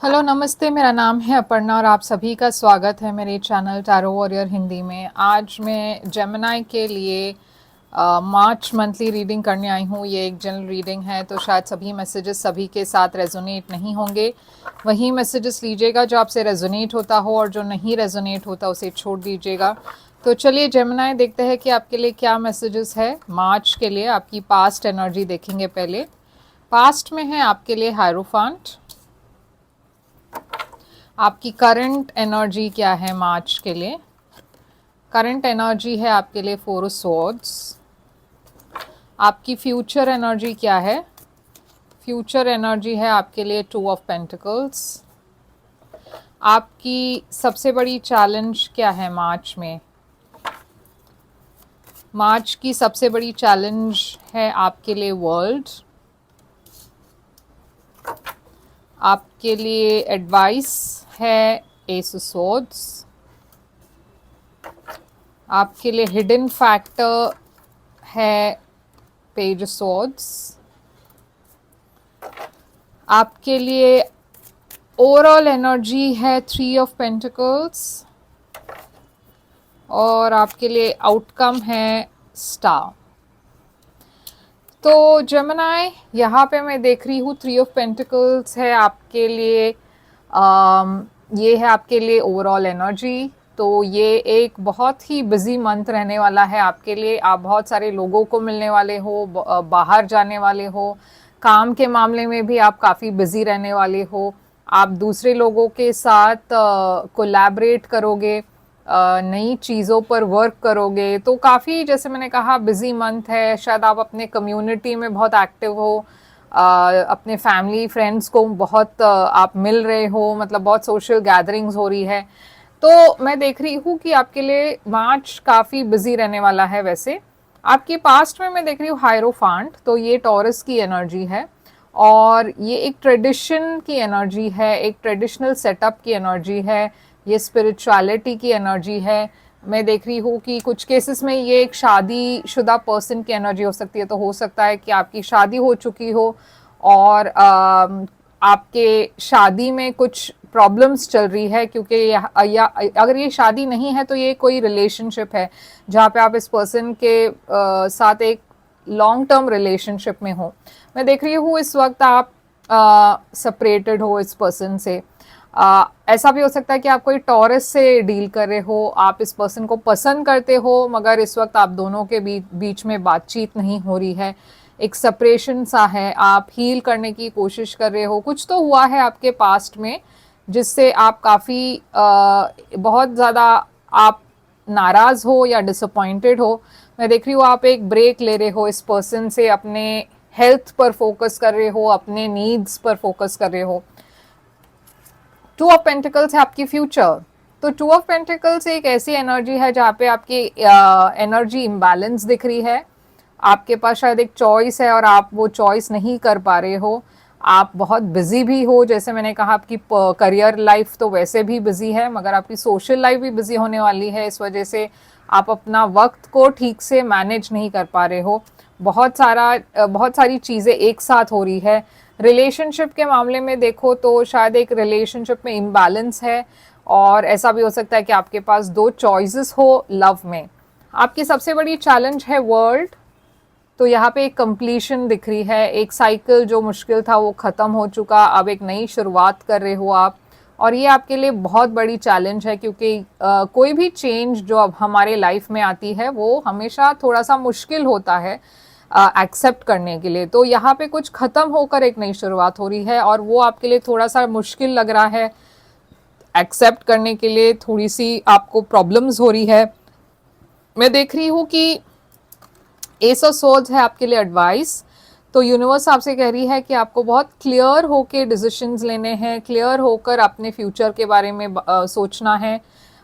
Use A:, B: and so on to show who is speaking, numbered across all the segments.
A: Hello नमस्ते, मेरा नाम है अपर्णा और आप सभी का स्वागत है मेरे चैनल टैरो वॉरियर हिंदी में। आज मैं जेमिनी के लिए मार्च मंथली रीडिंग करने आई हूँ। ये एक जनरल रीडिंग है, तो शायद सभी मैसेजेस सभी के साथ रेजोनेट नहीं होंगे। वही मैसेजेस लीजिएगा जो आपसे रेजोनेट होता हो, और जो नहीं रेजोनेट होता उसे छोड़ दीजिएगा। तो चलिए जेमिनी देखते हैं कि आपके लिए क्या मैसेजेस है मार्च के लिए। आपकी पास्ट एनर्जी देखेंगे पहले। पास्ट में है आपके लिए हायरोफांट। आपकी करंट एनर्जी क्या है मार्च के लिए? करंट एनर्जी है आपके लिए फोर ऑफ स्वॉर्ड्स। आपकी फ्यूचर एनर्जी क्या है? फ्यूचर एनर्जी है आपके लिए टू ऑफ पेंटिकल्स। आपकी सबसे बड़ी चैलेंज क्या है मार्च में? मार्च की सबसे बड़ी चैलेंज है आपके लिए वर्ल्ड। आपके लिए एडवाइस है एस ऑफ स्वॉर्ड्स। आपके लिए हिडन फैक्टर है पेज ऑफ स्वॉर्ड्स। आपके लिए ओवरऑल एनर्जी है थ्री ऑफ पेंटिकल्स। और आपके लिए आउटकम है स्टार। तो जेमिनी यहाँ पे मैं देख रही हूँ थ्री ऑफ पेंटिकल्स है आपके लिए। ये है आपके लिए ओवरऑल एनर्जी। तो ये एक बहुत ही बिजी मंथ रहने वाला है आपके लिए। आप बहुत सारे लोगों को मिलने वाले हो, बाहर जाने वाले हो। काम के मामले में भी आप काफ़ी बिजी रहने वाले हो। आप दूसरे लोगों के साथ कोलैबोरेट करोगे, नई चीज़ों पर वर्क करोगे। तो काफ़ी, जैसे मैंने कहा, बिजी मंथ है। शायद आप अपने कम्युनिटी में बहुत एक्टिव हो, अपने फैमिली फ्रेंड्स को बहुत आप मिल रहे हो, मतलब बहुत सोशल गैदरिंग्स हो रही है। तो मैं देख रही हूँ कि आपके लिए मार्च काफ़ी बिजी रहने वाला है। वैसे आपके पास्ट में मैं देख रही हूँ हायरोफांट, तो ये टॉरस की एनर्जी है और ये एक ट्रेडिशन की एनर्जी है, एक ट्रेडिशनल सेटअप की एनर्जी है, ये स्पिरिचुअलिटी की एनर्जी है। मैं देख रही हूँ कि कुछ केसेस में ये एक शादीशुदा पर्सन की एनर्जी हो सकती है। तो हो सकता है कि आपकी शादी हो चुकी हो और आपके शादी में कुछ प्रॉब्लम्स चल रही है, क्योंकि या अगर ये शादी नहीं है तो ये कोई रिलेशनशिप है जहाँ पे आप इस पर्सन के साथ एक लॉन्ग टर्म रिलेशनशिप में हो। मैं देख रही हूँ इस वक्त आप सेपरेटेड हो इस पर्सन से। ऐसा भी हो सकता है कि आप कोई टॉरस से डील कर रहे हो, आप इस पर्सन को पसंद करते हो मगर इस वक्त आप दोनों के बीच में बातचीत नहीं हो रही है, एक सेपरेशन सा है, आप हील करने की कोशिश कर रहे हो। कुछ तो हुआ है आपके पास्ट में जिससे आप काफ़ी बहुत ज़्यादा आप नाराज़ हो या डिसअपॉइंटेड हो। मैं देख रही हूँ आप एक ब्रेक ले रहे हो इस पर्सन से, अपने हेल्थ पर फोकस कर रहे हो, अपने नीड्स पर फोकस कर रहे हो। टू ऑफ पेंटिकल्स है आपकी फ्यूचर। तो टू ऑफ पेंटिकल्स एक ऐसी एनर्जी है जहाँ पे आपकी एनर्जी इम्बैलेंस दिख रही है। आपके पास शायद एक चॉइस है और आप वो चॉइस नहीं कर पा रहे हो। आप बहुत बिजी भी हो, जैसे मैंने कहा आपकी करियर लाइफ तो वैसे भी बिजी है, मगर आपकी सोशल लाइफ भी बिजी होने वाली है। इस वजह से आप अपना वक्त को ठीक से मैनेज नहीं कर पा रहे हो। बहुत सारी चीज़ें एक साथ हो रही है। रिलेशनशिप के मामले में देखो तो शायद एक रिलेशनशिप में इम्बैलेंस है, और ऐसा भी हो सकता है कि आपके पास दो चॉइसेस हो लव में। आपकी सबसे बड़ी चैलेंज है वर्ल्ड। तो यहाँ पे एक कंप्लीशन दिख रही है, एक साइकिल जो मुश्किल था वो ख़त्म हो चुका, अब एक नई शुरुआत कर रहे हो आप। और ये आपके लिए बहुत बड़ी चैलेंज है, क्योंकि कोई भी चेंज जो अब हमारे लाइफ में आती है वो हमेशा थोड़ा सा मुश्किल होता है एक्सेप्ट करने के लिए। तो यहाँ पे कुछ ख़त्म होकर एक नई शुरुआत हो रही है और वो आपके लिए थोड़ा सा मुश्किल लग रहा है एक्सेप्ट करने के लिए, थोड़ी सी आपको प्रॉब्लम्स हो रही है। मैं देख रही हूँ कि एस ऑफ स्वॉर्ड्स है आपके लिए एडवाइस। तो यूनिवर्स आपसे कह रही है कि आपको बहुत क्लियर होकर डिसीजंस लेने हैं, क्लियर होकर अपने फ्यूचर के बारे में सोचना है।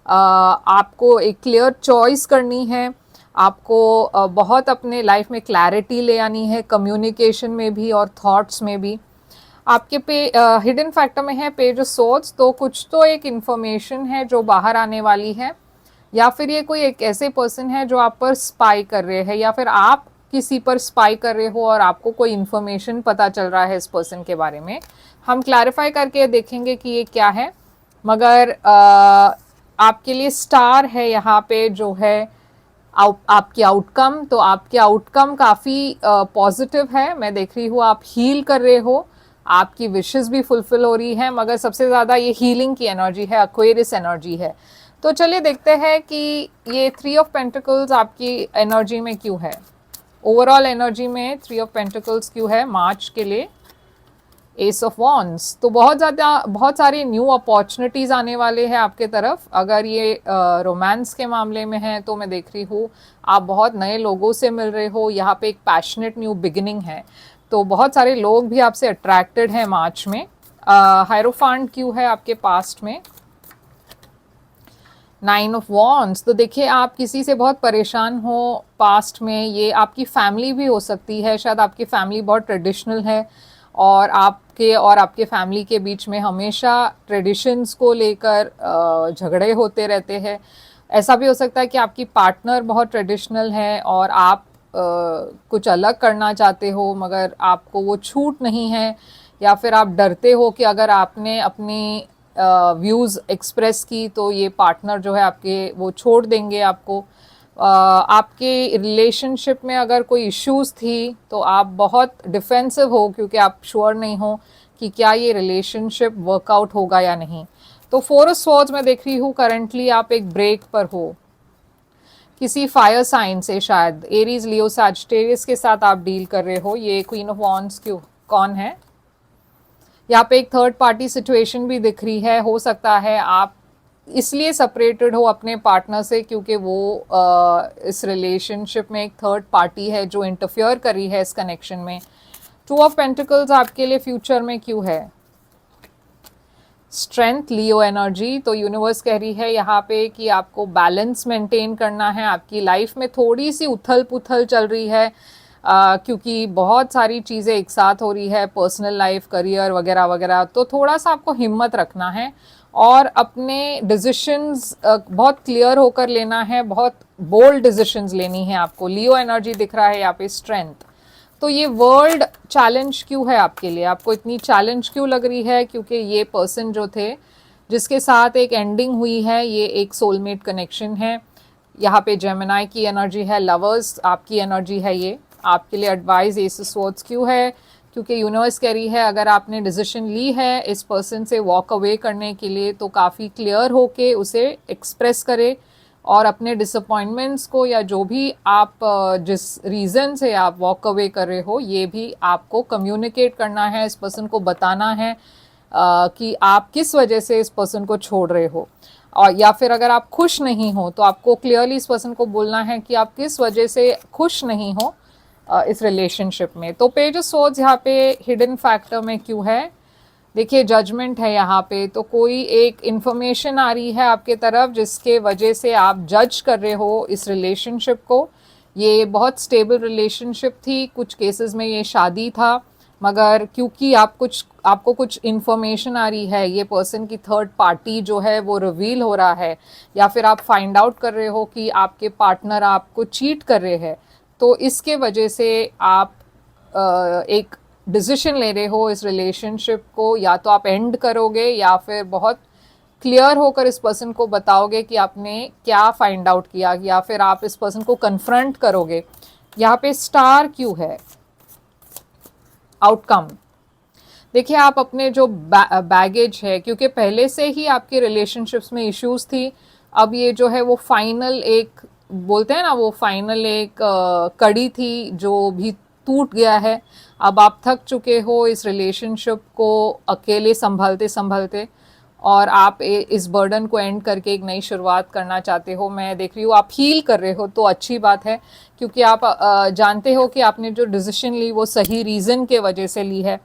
A: आपको एक क्लियर चॉइस करनी है। आपको बहुत अपने लाइफ में क्लैरिटी ले आनी है, कम्युनिकेशन में भी और थॉट्स में भी। आपके पे हिडन फैक्टर में है पेज ऑफ स्वॉर्ड्स। तो कुछ तो एक इन्फॉर्मेशन है जो बाहर आने वाली है, या फिर ये कोई एक ऐसे पर्सन है जो आप पर स्पाई कर रहे हैं, या फिर आप किसी पर स्पाई कर रहे हो और आपको कोई इन्फॉर्मेशन पता चल रहा है इस पर्सन के बारे में। हम क्लैरिफाई करके देखेंगे कि ये क्या है, मगर आपके लिए स्टार है यहाँ पे जो है आपकी आउटकम। तो आपके आउटकम काफ़ी पॉजिटिव है, मैं देख रही हूँ आप हील कर रहे हो, आपकी विशेस भी फुलफिल हो रही है, मगर सबसे ज़्यादा ये हीलिंग की एनर्जी है, एक्वेरियस एनर्जी है। तो चलिए देखते हैं कि ये 3 ऑफ पेंटिकल्स आपकी एनर्जी में क्यों है, ओवरऑल एनर्जी में 3 ऑफ पेंटिकल्स क्यों है मार्च के लिए। एस ऑफ वॉन्ड्स, तो बहुत सारी न्यू अपॉर्चुनिटीज़ आने वाले हैं आपके तरफ। अगर ये रोमांस के मामले में है तो मैं देख रही हूँ आप बहुत नए लोगों से मिल रहे हो, यहाँ पे एक पैशनेट न्यू बिगिनिंग है, तो बहुत सारे लोग भी आपसे अट्रैक्टेड हैं मार्च में। हायरोफांट क्यों है आपके पास्ट में, 9 ऑफ वॉन्ड्स, तो देखिए आप किसी से बहुत परेशान हो पास्ट में, ये आपकी फैमिली भी हो सकती है, शायद आपकी फैमिली बहुत ट्रेडिशनल है और आपके फैमिली के बीच में हमेशा ट्रेडिशंस को लेकर झगड़े होते रहते हैं। ऐसा भी हो सकता है कि आपकी पार्टनर बहुत ट्रेडिशनल है और आप कुछ अलग करना चाहते हो मगर आपको वो छूट नहीं है, या फिर आप डरते हो कि अगर आपने अपनी व्यूज़ एक्सप्रेस की तो ये पार्टनर जो है आपके वो छोड़ देंगे आपको। आपके रिलेशनशिप में अगर कोई इश्यूज थी तो आप बहुत डिफेंसिव हो क्योंकि आप श्योर नहीं हो कि क्या ये रिलेशनशिप वर्कआउट होगा या नहीं। तो 4 ऑफ स्वॉर्ड्स में देख रही हूँ करंटली आप एक ब्रेक पर हो किसी फायर साइन से, शायद एरीज, लियो, सैजिटेरियस के साथ आप डील कर रहे हो। ये क्वीन ऑफ वॉन्ड्स क्यों कौन है, यहाँ पे एक थर्ड पार्टी सिचुएशन भी दिख रही है। हो सकता है आप इसलिए सेपरेटेड हो अपने पार्टनर से क्योंकि वो इस रिलेशनशिप में एक थर्ड पार्टी है जो इंटरफियर कर रही है इस कनेक्शन में। 2 ऑफ पेंटिकल्स आपके लिए फ्यूचर में क्यों है, स्ट्रेंथ, लियो एनर्जी, तो यूनिवर्स कह रही है यहाँ पे कि आपको बैलेंस मेंटेन करना है। आपकी लाइफ में थोड़ी सी उथल पुथल चल रही है क्योंकि बहुत सारी चीज़ें एक साथ हो रही है, पर्सनल लाइफ, करियर वगैरह वगैरह, तो थोड़ा सा आपको हिम्मत रखना है और अपने डिसीशंस बहुत क्लियर होकर लेना है, बहुत बोल्ड डिसीशंस लेनी है आपको। लियो एनर्जी दिख रहा है यहाँ पे, स्ट्रेंथ। तो ये वर्ल्ड चैलेंज क्यों है आपके लिए, आपको इतनी चैलेंज क्यों लग रही है, क्योंकि ये पर्सन जो थे जिसके साथ एक एंडिंग हुई है, ये एक सोलमेट कनेक्शन है। यहाँ पे जेमिनाई की एनर्जी है, लवर्स आपकी एनर्जी है, ये आपके लिए एडवाइस एस ऑफ स्वॉर्ड्स क्यों है, क्योंकि यूनिवर्स कह रही है अगर आपने डिसीजन ली है इस पर्सन से वॉक अवे करने के लिए तो काफ़ी क्लियर होके उसे एक्सप्रेस करे और अपने डिसअपॉइंटमेंट्स को या जो भी आप जिस रीज़न से आप वॉक अवे कर रहे हो ये भी आपको कम्युनिकेट करना है, इस पर्सन को बताना है कि आप किस वजह से इस पर्सन को छोड़ रहे हो। और या फिर अगर आप खुश नहीं हो तो आपको क्लियरली इस पर्सन को बोलना है कि आप किस वजह से खुश नहीं हो इस रिलेशनशिप में। तो पेज ऑफ सोर्ड्स यहाँ पे हिडन फैक्टर में क्यों है, देखिए जजमेंट है यहाँ पे, तो कोई एक इन्फॉर्मेशन आ रही है आपके तरफ जिसके वजह से आप जज कर रहे हो इस रिलेशनशिप को। ये बहुत स्टेबल रिलेशनशिप थी, कुछ केसेस में ये शादी था, मगर क्योंकि आपको कुछ इन्फॉर्मेशन आ रही है, ये पर्सन की थर्ड पार्टी जो है वो रिवील हो रहा है, या फिर आप फाइंड आउट कर रहे हो कि आपके पार्टनर आपको चीट कर रहे हैं, तो इसके वजह से आप एक डिसीजन ले रहे हो इस रिलेशनशिप को, या तो आप एंड करोगे या फिर बहुत क्लियर होकर इस पर्सन को बताओगे कि आपने क्या फाइंड आउट किया, या फिर आप इस पर्सन को कन्फ्रंट करोगे। यहाँ पे स्टार क्यों है, आउटकम, देखिए आप अपने जो बैगेज है, क्योंकि पहले से ही आपके रिलेशनशिप्स में इश्यूज थी, अब ये जो है वो फाइनल एक बोलते हैं ना, वो फाइनल एक कड़ी थी जो भी टूट गया है। अब आप थक चुके हो इस रिलेशनशिप को अकेले संभालते संभालते और आप इस बर्डन को एंड करके एक नई शुरुआत करना चाहते हो। मैं देख रही हूँ आप हील कर रहे हो, तो अच्छी बात है क्योंकि आप जानते हो कि आपने जो डिसीजन ली वो सही रीज़न के वजह से ली है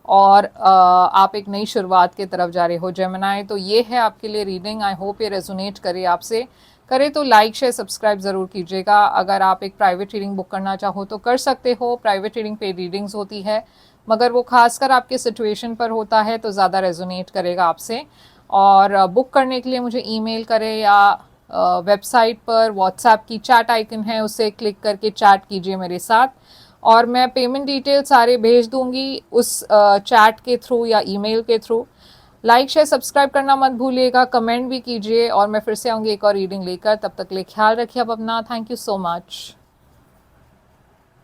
A: और आप एक नई शुरुआत के तरफ जा रहे हो जेमिनाई। तो ये है आपके लिए रीडिंग, आई होप ये रेजोनेट करे आपसे। करे तो लाइक शेयर सब्सक्राइब ज़रूर कीजिएगा। अगर आप एक प्राइवेट रीडिंग बुक करना चाहो तो कर सकते हो, प्राइवेट रीडिंग पे रीडिंग्स होती है, मगर वो खासकर आपके सिचुएशन पर होता है तो ज़्यादा रेजोनेट करेगा आपसे। और बुक करने के लिए मुझे ईमेल करें या वेबसाइट पर व्हाट्सएप की चैट आइकन है उससे क्लिक करके चैट कीजिए मेरे साथ। और मैं पेमेंट डिटेल सारे भेज दूंगी उस चैट के थ्रू या ईमेल के थ्रू। लाइक शेयर सब्सक्राइब करना मत भूलिएगा, कमेंट भी कीजिए और मैं फिर से आऊँगी एक और रीडिंग लेकर। तब तक के लिए ख्याल रखिए आप अपना। Thank you so much.